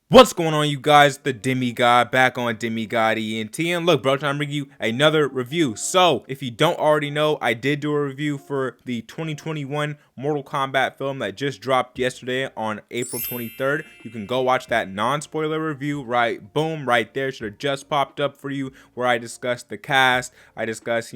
What's going on, you guys? The Demigod back on Demigod ENT, and look, bro, trying to bring you another review. So, if you don't already know, I did do a review for the 2021 Mortal Kombat film that just dropped yesterday on April 23rd. You can go watch that non-spoiler review, right? Boom, right there. Should have just popped up for you, where I discussed the cast. I discussed,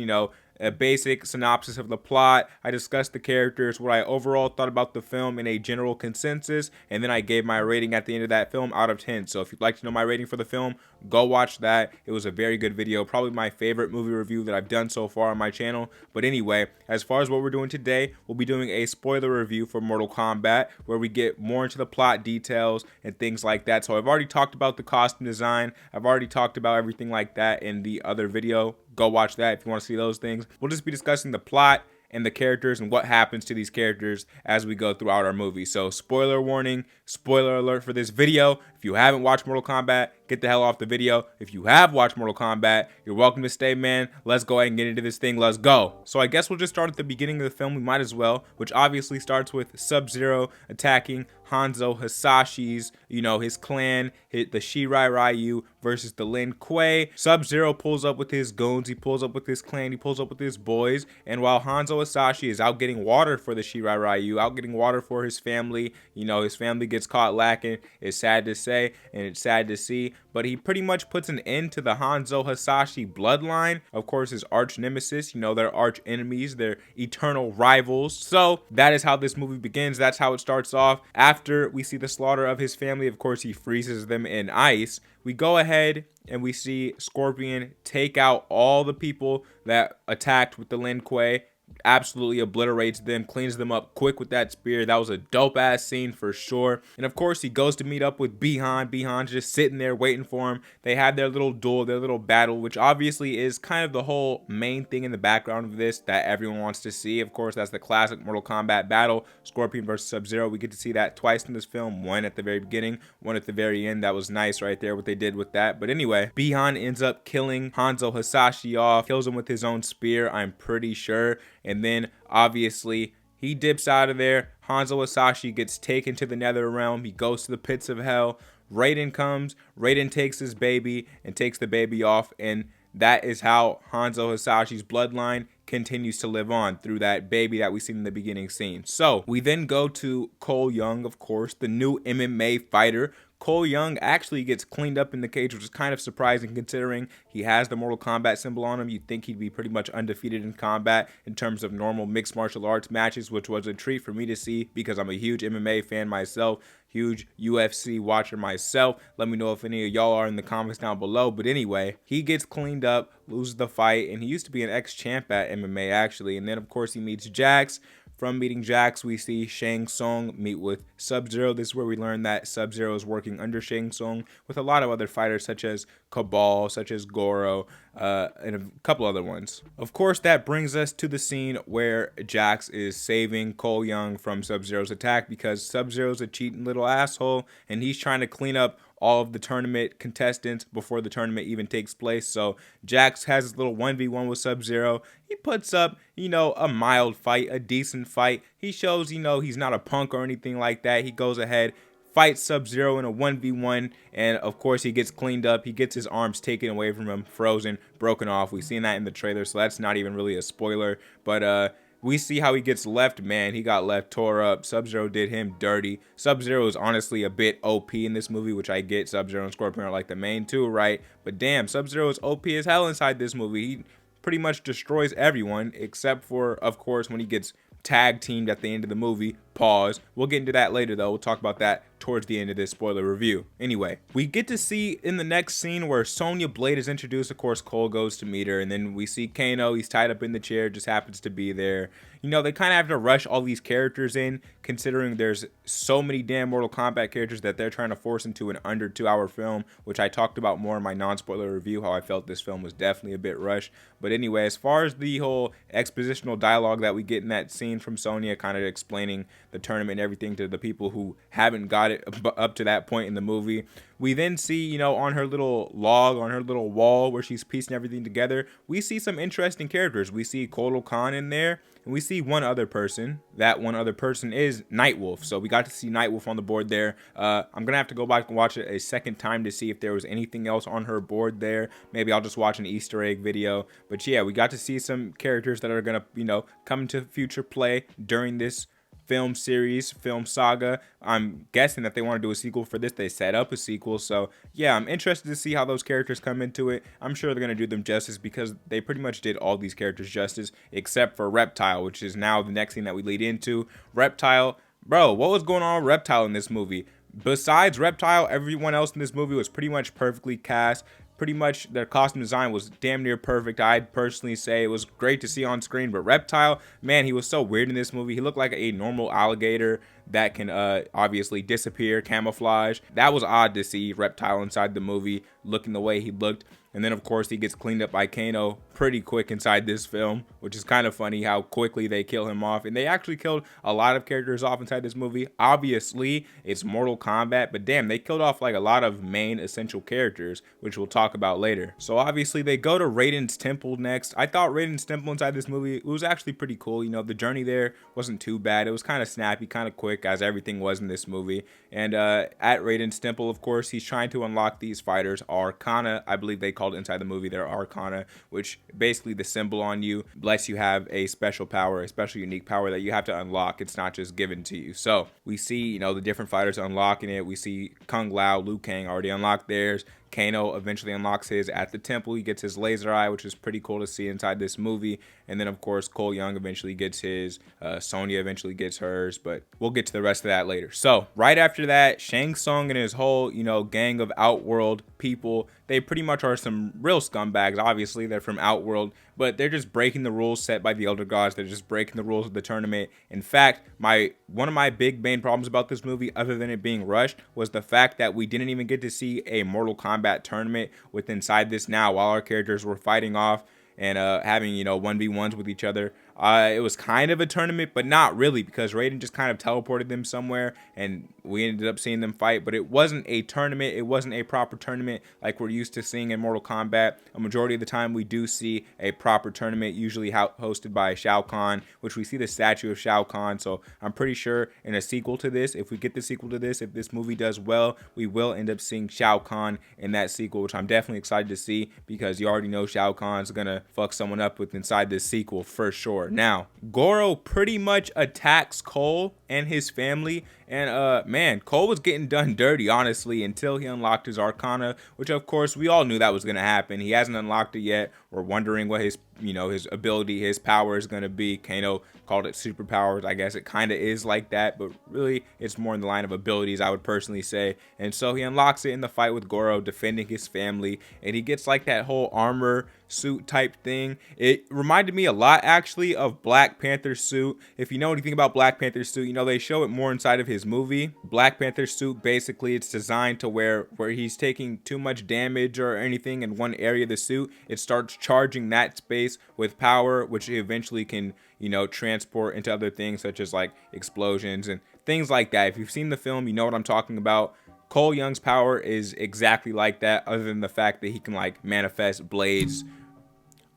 a basic synopsis of the plot. I discussed the characters, what I overall thought about the film in a general consensus, and then I gave my rating at the end of that film out of 10. So if you'd like to know my rating for the film, go watch that. It was a very good video, probably my favorite movie review that I've done so far on my channel. But anyway, as far as what we're doing today, we'll be doing a spoiler review for Mortal Kombat, where we get more into the plot details and things like that. So I've already talked about the costume design. I've already talked about everything like that in the other video. Go watch that if you want to see those things. We'll just be discussing the plot and the characters and what happens to these characters as we go throughout our movie. So spoiler warning, spoiler alert for this video. If you haven't watched Mortal Kombat, get the hell off the video. If you have watched Mortal Kombat, you're welcome to stay, man. Let's go ahead and get into this thing. Let's go. So I guess we'll just start at the beginning of the film. We might as well, which obviously starts with Sub-Zero attacking Hanzo Hasashi's, his clan, the Shirai Ryu versus the Lin Kuei. Sub-Zero pulls up with his goons, he pulls up with his clan, he pulls up with his boys, and while Hanzo Hasashi is out getting water for the Shirai Ryu, out getting water for his family, his family gets caught lacking. It's sad to say, and it's sad to see, but he pretty much puts an end to the Hanzo Hasashi bloodline. Of course, his arch nemesis, they're arch enemies, they're eternal rivals. So that is how this movie begins. That's how it starts off. After we see the slaughter of his family, of course, he freezes them in ice. We go ahead and we see Scorpion take out all the people that attacked with the Lin Kuei. Absolutely obliterates them, cleans them up quick with that spear. That was a dope ass scene for sure. And of course, he goes to meet up with Bihan. Bihan's just sitting there waiting for him. They have their little duel, their little battle, which obviously is kind of the whole main thing in the background of this that everyone wants to see. Of course, that's the classic Mortal Kombat battle, Scorpion versus Sub-Zero. We get to see that twice in this film, one at the very beginning, one at the very end. That was nice right there, what they did with that. But anyway, Bihan ends up killing Hanzo Hasashi off, kills him with his own spear, I'm pretty sure. And then obviously he dips out of there. Hanzo Hasashi gets taken to the nether realm. He goes to the pits of hell. Raiden comes. Raiden takes his baby and takes the baby off. And that is how Hanzo Hasashi's bloodline continues to live on through that baby that we seen in the beginning scene. So we then go to Cole Young, of course, the new MMA fighter. Cole Young actually gets cleaned up in the cage, which is kind of surprising considering he has the Mortal Kombat symbol on him. You'd think he'd be pretty much undefeated in combat in terms of normal mixed martial arts matches, which was a treat for me to see because I'm a huge MMA fan myself, huge UFC watcher myself. Let me know if any of y'all are in the comments down below. But anyway, he gets cleaned up, loses the fight, and he used to be an ex-champ at MMA actually. And then of course he meets Jax. From meeting Jax, we see Shang Tsung meet with Sub-Zero. This is where we learn that Sub-Zero is working under Shang Tsung with a lot of other fighters such as Cabal, such as Goro, and a couple other ones. Of course, that brings us to the scene where Jax is saving Cole Young from Sub-Zero's attack because Sub-Zero's a cheating little asshole and he's trying to clean up all of the tournament contestants before the tournament even takes place. So Jax has his little 1v1 with Sub-Zero. He puts up, a mild fight, a decent fight. He shows, he's not a punk or anything like that. He goes ahead, fights Sub-Zero in a 1v1, and of course he gets cleaned up. He gets his arms taken away from him, frozen, broken off. We've seen that in the trailer, so that's not even really a spoiler. But we see how he gets left, man. He got left tore up. Sub-Zero did him dirty. Sub-Zero is honestly a bit OP in this movie, which I get. Sub-Zero and Scorpion are like the main two, right? But damn, Sub-Zero is OP as hell inside this movie. He pretty much destroys everyone, except for, of course, when he gets tag teamed at the end of the movie. Pause. We'll get into that later, though. We'll talk about that towards the end of this spoiler review. Anyway, we get to see in the next scene where Sonya Blade is introduced. Of course, Cole goes to meet her, and then we see Kano. He's tied up in the chair, just happens to be there. They kind of have to rush all these characters in, considering there's so many damn Mortal Kombat characters that they're trying to force into an under 2-hour film, which I talked about more in my non-spoiler review, how I felt this film was definitely a bit rushed. But anyway, as far as the whole expositional dialogue that we get in that scene from Sonya, kind of explaining the tournament and everything to the people who haven't got got it up to that point in the movie. We then see, you know, on her little log, on her little wall where she's piecing everything together, we see some interesting characters. We see Kotal Khan in there, and we see one other person. That one other person is Nightwolf. So we got to see Nightwolf on the board there. I'm gonna have to go back and watch it a second time to see if there was anything else on her board there. Maybe I'll just watch an Easter egg video. But yeah, we got to see some characters that are gonna, you know, come into future play during this film series, film saga. I'm guessing that they want to do a sequel for this. They set up a sequel, so yeah, I'm interested to see how those characters come into it. I'm sure they're going to do them justice because they pretty much did all these characters justice except for Reptile, which is now the next thing that we lead into. Reptile, bro, what was going on with Reptile in this movie? Besides Reptile, everyone else in this movie was pretty much perfectly cast. Pretty much their costume design was damn near perfect. I'd personally say it was great to see on screen. But Reptile, man, he was so weird in this movie. He looked like a normal alligator that can obviously disappear, camouflage. That was odd to see Reptile inside the movie looking the way he looked. And then, of course, he gets cleaned up by Kano pretty quick inside this film, which is kind of funny how quickly they kill him off. And they actually killed a lot of characters off inside this movie. Obviously, it's Mortal Kombat, but damn, they killed off like a lot of main essential characters, which we'll talk about later. So obviously, they go to Raiden's temple next. I thought Raiden's temple inside this movie, it was actually pretty cool. You know, the journey there wasn't too bad. It was kind of snappy, kind of quick, as everything was in this movie. And at Raiden's temple, of course, he's trying to unlock these fighters. Arcana, I believe they called it inside the movie, they're Arcana, which basically the symbol on you lets you have a special power, a special unique power that you have to unlock. It's not just given to you. So we see, you know, the different fighters unlocking it. We see Kung Lao, Liu Kang already unlocked theirs. Kano eventually unlocks his at the temple. He gets his laser eye, which is pretty cool to see inside this movie. And then, of course, Cole Young eventually gets his. Sonya eventually gets hers. But we'll get to the rest of that later. So right after that, Shang Tsung and his whole, you know, gang of Outworld people, they pretty much are some real scumbags. Obviously, they're from Outworld, but they're just breaking the rules set by the Elder Gods. They're just breaking the rules of the tournament. In fact, one of my big main problems about this movie, other than it being rushed, was the fact that we didn't even get to see a Mortal Kombat tournament with inside this now while our characters were fighting off and having, you know, 1v1s with each other. It was kind of a tournament, but not really, because Raiden just kind of teleported them somewhere and we ended up seeing them fight. But it wasn't a tournament. It wasn't a proper tournament like we're used to seeing in Mortal Kombat. A majority of the time we do see a proper tournament, usually hosted by Shao Kahn, which we see the statue of Shao Kahn. So I'm pretty sure in a sequel to this, if we get the sequel to this, if this movie does well, we will end up seeing Shao Kahn in that sequel, which I'm definitely excited to see, because you already know Shao Kahn's gonna fuck someone up with inside this sequel for sure. Now, Goro pretty much attacks Cole and his family, and man, Cole was getting done dirty, honestly, until he unlocked his Arcana, which of course we all knew that was gonna happen. He hasn't unlocked it yet. We're wondering what his, you know, his ability, his power is gonna be. Kano called it superpowers. I guess it kind of is like that, but really it's more in the line of abilities, I would personally say. And so he unlocks it in the fight with Goro, defending his family, and he gets like that whole armor suit type thing. It reminded me a lot actually of Black Panther's suit. If you know anything about Black Panther's suit, you know they show it more inside of his movie. Black Panther's suit, basically it's designed to where he's taking too much damage or anything in one area of the suit, it starts charging that space with power, which eventually can, you know, transport into other things such as like explosions and things like that. If you've seen the film, you know what I'm talking about. Cole Young's power is exactly like that, other than the fact that he can like manifest blades.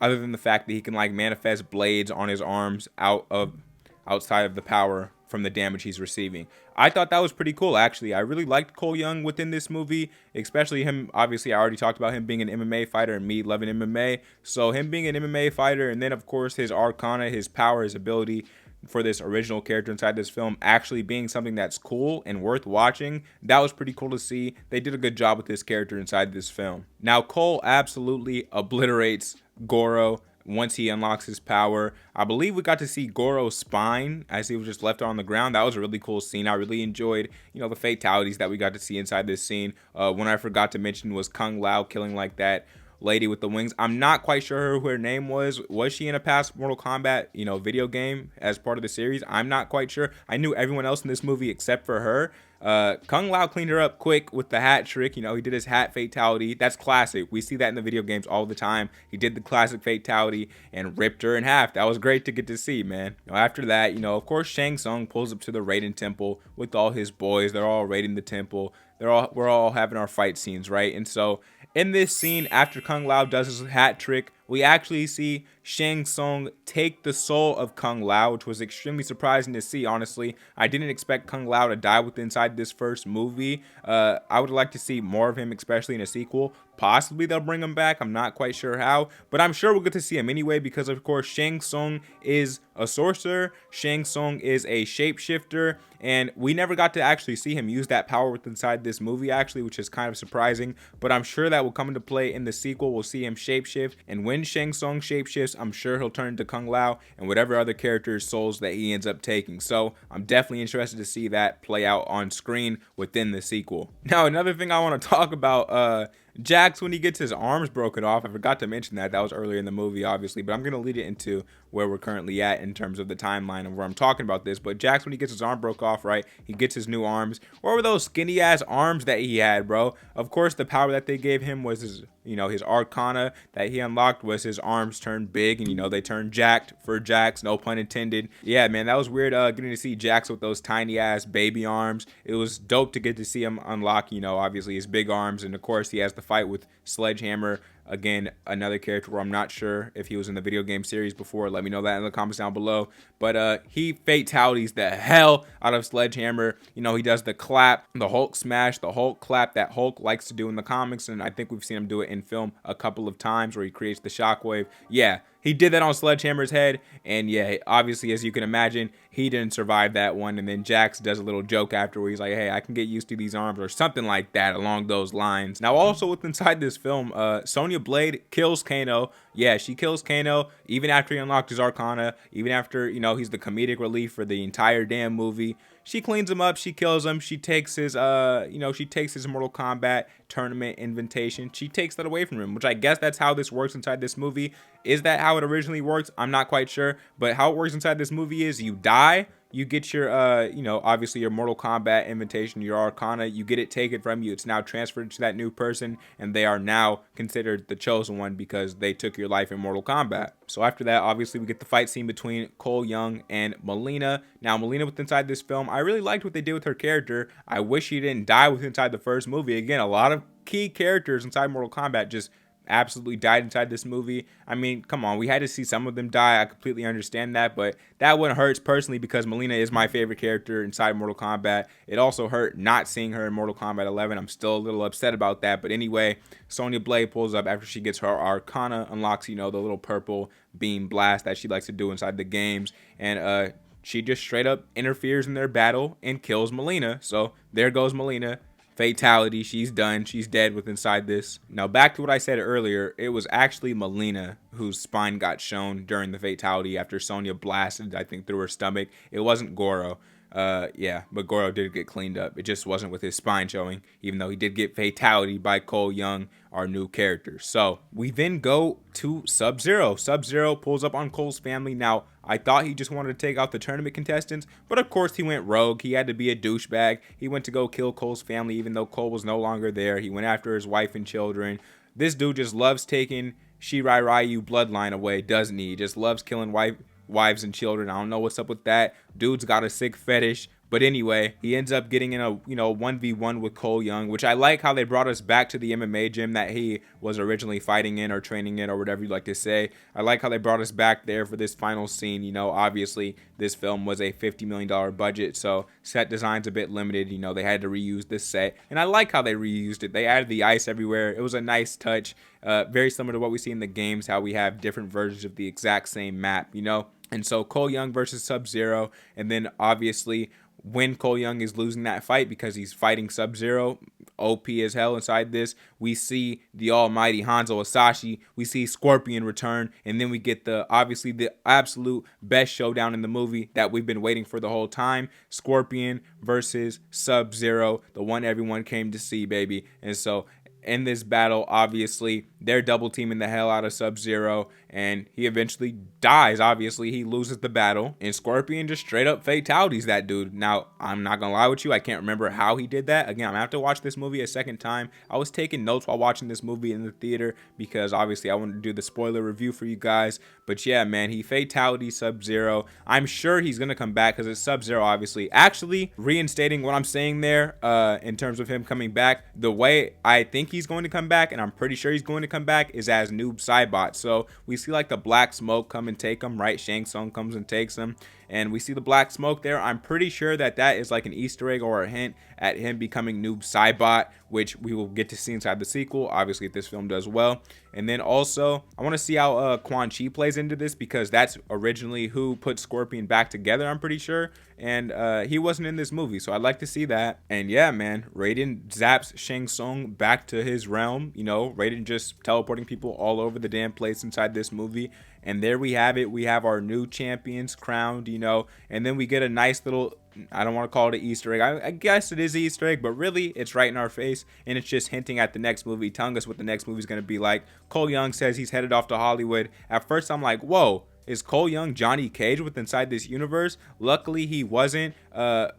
Other than the fact that he can like manifest blades on his arms outside of the power from the damage he's receiving. I thought that was pretty cool, actually. I really liked Cole Young within this movie, especially him. Obviously, I already talked about him being an MMA fighter and me loving MMA. So him being an MMA fighter, and then of course his Arcana, his power, his ability for this original character inside this film actually being something that's cool and worth watching. That was pretty cool to see. They did a good job with this character inside this film. Now, Cole absolutely obliterates Goro once he unlocks his power. I believe we got to see Goro's spine as he was just left on the ground. That was a really cool scene. I really enjoyed, you know, the fatalities that we got to see inside this scene. One I forgot to mention was Kung Lao killing like that lady with the wings. I'm not quite sure who her name was. Was she in a past Mortal Kombat, you know, video game as part of the series? I'm not quite sure. I knew everyone else in this movie except for her. Kung Lao cleaned her up quick with the hat trick. He did his hat fatality. That's classic. We see that in the video games all the time. He did the classic fatality and ripped her in half. That was great to get to see, man. After that, of course, Shang Tsung pulls up to the Raiden Temple with all his boys. They're all raiding the temple. We're all having our fight scenes, right? And so in this scene, after Kung Lao does his hat trick, we actually see Shang Tsung take the soul of Kung Lao, which was extremely surprising to see, honestly. I didn't expect Kung Lao to die inside this first movie. I would like to see more of him, especially in a sequel. Possibly they'll bring him back. I'm not quite sure how, but I'm sure we'll get to see him anyway because, of course, Shang Tsung is a sorcerer. Shang Tsung is a shapeshifter, and we never got to actually see him use that power inside this movie, actually, which is kind of surprising, but I'm sure that will come into play in the sequel. We'll see him shapeshift, and when Shang Tsung shapeshifts, I'm sure he'll turn into Kung Lao and whatever other character's souls that he ends up taking. So I'm definitely interested to see that play out on screen within the sequel. Now, another thing I want to talk about, Jax, when he gets his arms broken off, I forgot to mention that. That was earlier in the movie, obviously, but I'm going to lead it into where we're currently at in terms of the timeline of where I'm talking about this. But Jax, when he gets his arm broke off, right, he gets his new arms. What were those skinny-ass arms that he had, bro? Of course, the power that they gave him was his, his Arcana that he unlocked was his arms turned big, and, they turned jacked for Jax, no pun intended. Yeah, man, that was weird getting to see Jax with those tiny-ass baby arms. It was dope to get to see him unlock, obviously his big arms, and, of course, he has the fight with Sledgehammer. Again, another character where I'm not sure if he was in the video game series before. Let me know that in the comments down below. But he fatalities the hell out of Sledgehammer. He does the clap, the Hulk smash, the Hulk clap that Hulk likes to do in the comics, and I think we've seen him do it in film a couple of times where he creates the shockwave. Yeah, he did that on Sledgehammer's head, and yeah, obviously, as you can imagine, he didn't survive that one. And then Jax does a little joke after where he's like, hey, I can get used to these arms or something like that along those lines. Now, also with inside this film, Sonya Blade kills Kano. Yeah, she kills Kano even after he unlocked his Arcana, even after, he's the comedic relief for the entire damn movie. She cleans him up, she kills him, she takes his she takes his Mortal Kombat tournament invitation. She takes that away from him, which I guess that's how this works inside this movie. Is that how it originally works? I'm not quite sure, but how it works inside this movie is you die, you get your obviously your Mortal Kombat invitation, your Arcana, you get it taken from you. It's now transferred to that new person, and they are now considered the chosen one because they took your life in Mortal Kombat. So after that, obviously, we get the fight scene between Cole Young and Melina. Now, Melina with inside this film, I really liked what they did with her character. I wish she didn't die with inside the first movie. Again, a lot of key characters inside Mortal Kombat just absolutely died inside this movie. I mean, come on, we had to see some of them die. I completely understand that, but that one hurts personally because Melina is my favorite character inside Mortal Kombat. It also hurt not seeing her in Mortal Kombat 11. I'm still a little upset about that, but anyway, Sonya Blade pulls up after she gets her Arcana, unlocks, the little purple beam blast that she likes to do inside the games, and she just straight up interferes in their battle and kills Melina. So there goes Melina. Fatality, she's done, she's dead with inside this. Now back to what I said earlier, it was actually Melina whose spine got shown during the fatality after Sonya blasted, I think, through her stomach. It wasn't Goro. Yeah, but Goro did get cleaned up. It just wasn't with his spine showing, even though he did get fatality by Cole Young, our new character. So we then go to Sub-Zero. Sub-Zero pulls up on Cole's family. Now, I thought he just wanted to take out the tournament contestants, but of course he went rogue. He had to be a douchebag. He went to go kill Cole's family, even though Cole was no longer there. He went after his wife and children. This dude just loves taking Shirai Ryu bloodline away, doesn't he? He just loves killing wives and children. I don't know what's up with that. Dude's got a sick fetish. But anyway, he ends up getting in a 1v1 with Cole Young, which I like how they brought us back to the MMA gym that he was originally fighting in or training in or whatever you like to say. I like how they brought us back there for this final scene. Obviously this film was a $50 million budget, so set design's a bit limited. They had to reuse this set, and I like how they reused it. They added the ice everywhere. It was a nice touch, very similar to what we see in the games, how we have different versions of the exact same map, And so Cole Young versus Sub-Zero, and then obviously when Cole Young is losing that fight because he's fighting Sub-Zero, OP as hell inside this, we see the almighty Hanzo Hasashi, we see Scorpion return, and then we get the absolute best showdown in the movie that we've been waiting for the whole time. Scorpion versus Sub-Zero, the one everyone came to see, baby. And so in this battle, obviously, they're double teaming the hell out of Sub-Zero, and he eventually dies. Obviously, he loses the battle, and Scorpion just straight up fatalities that dude. Now, I'm not gonna lie with you, I can't remember how he did that. Again, I'm gonna have to watch this movie a second time. I was taking notes while watching this movie in the theater because obviously I wanted to do the spoiler review for you guys. But yeah, man, he fatality Sub-Zero. I'm sure he's gonna come back because it's Sub-Zero, obviously. Actually, reinstating what I'm saying there, in terms of him coming back, the way I think he's going to come back, and I'm pretty sure he's going to come back, is as Noob Saibot. So we see like the black smoke come and take him, right? Shang Tsung comes and takes him, and we see the black smoke there. I'm pretty sure that that is like an Easter egg or a hint at him becoming Noob Saibot, which we will get to see inside the sequel, obviously, if this film does well. And then also, I want to see how Quan Chi plays into this, because that's originally who put Scorpion back together, I'm pretty sure. And he wasn't in this movie, so I'd like to see that. And yeah, man, Raiden zaps Shang Tsung back to his realm. You know, Raiden just teleporting people all over the damn place inside this movie. And there we have it. We have our new champions crowned, you know, and then we get a nice little, I don't want to call it an Easter egg. I guess it is an Easter egg, but really it's right in our face, and it's just hinting at the next movie, telling us what the next movie is going to be like. Cole Young says he's headed off to Hollywood. At first I'm like, whoa, is Cole Young Johnny Cage with inside this universe? Luckily he wasn't.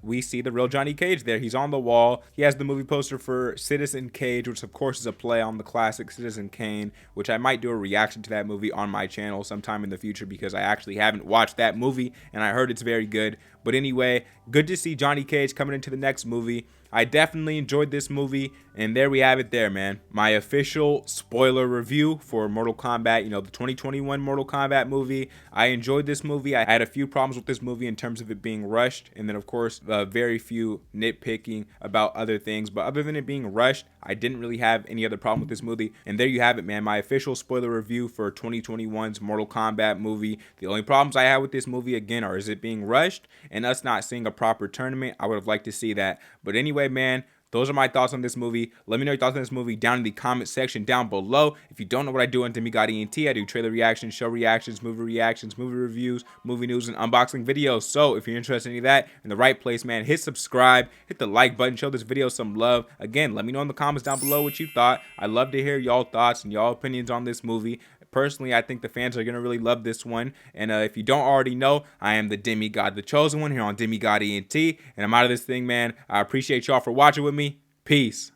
We see the real Johnny Cage there. He's on the wall. He has the movie poster for Citizen Cage, which of course is a play on the classic Citizen Kane, which I might do a reaction to that movie on my channel sometime in the future, because I actually haven't watched that movie and I heard it's very good. But anyway, good to see Johnny Cage coming into the next movie. I definitely enjoyed this movie, and there we have it there, man. My official spoiler review for Mortal Kombat, you know, the 2021 Mortal Kombat movie. I enjoyed this movie. I had a few problems with this movie in terms of it being rushed, and then of course very few nitpicking about other things. But other than it being rushed, I didn't really have any other problem with this movie. And there you have it, man. My official spoiler review for 2021's Mortal Kombat movie. The only problems I have with this movie, again, are is it being rushed and us not seeing a proper tournament. I would have liked to see that. But anyway, man, those are my thoughts on this movie. Let me know your thoughts on this movie down in the comment section down below. If you don't know what I do on Demigod ENT, I do trailer reactions, show reactions, movie reviews, movie news, and unboxing videos. So if you're interested in any of that, in the right place, man, hit subscribe, hit the like button, show this video some love. Again, let me know in the comments down below what you thought. I'd love to hear y'all thoughts and y'all opinions on this movie. Personally, I think the fans are going to really love this one. And if you don't already know, I am the Demigod, the chosen one, here on Demigod ENT. And I'm out of this thing, man. I appreciate y'all for watching with me. Peace.